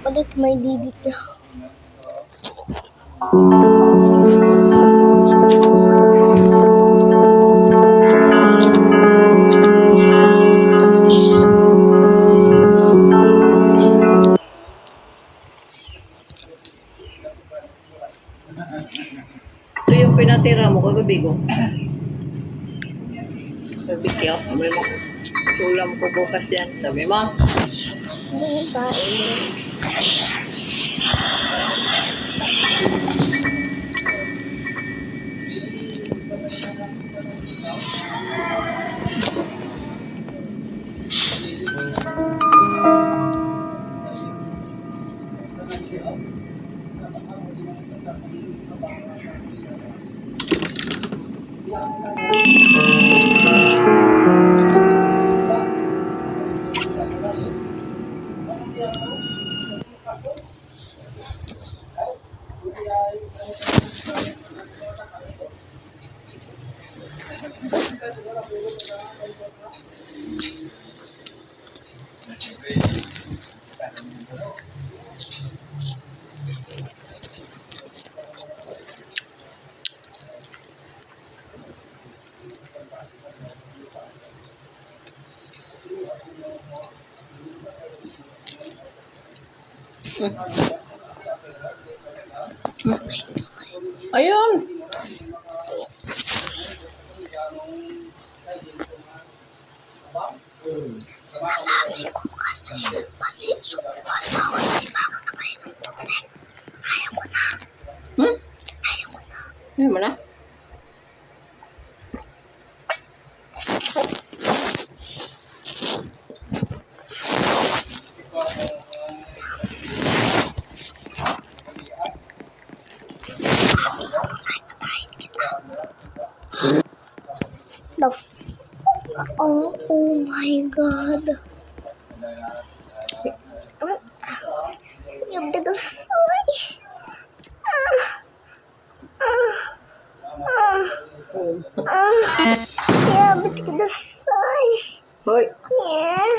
Balik may didit na. Ito yung pinatira mo kagabi ko. Sabi ko, may mga tulam ko bukas yan. Sabi mo. Sa inyo. Ayun! Nasabi ko kasi subukan mo ako, hindi pa ako nakain ng tubig. Ayaw ko na. Ayaw ko na. Ayaw mo na? The oh my God. Yung dagasay. Yeah, but dagasay. Hoy! Yeah.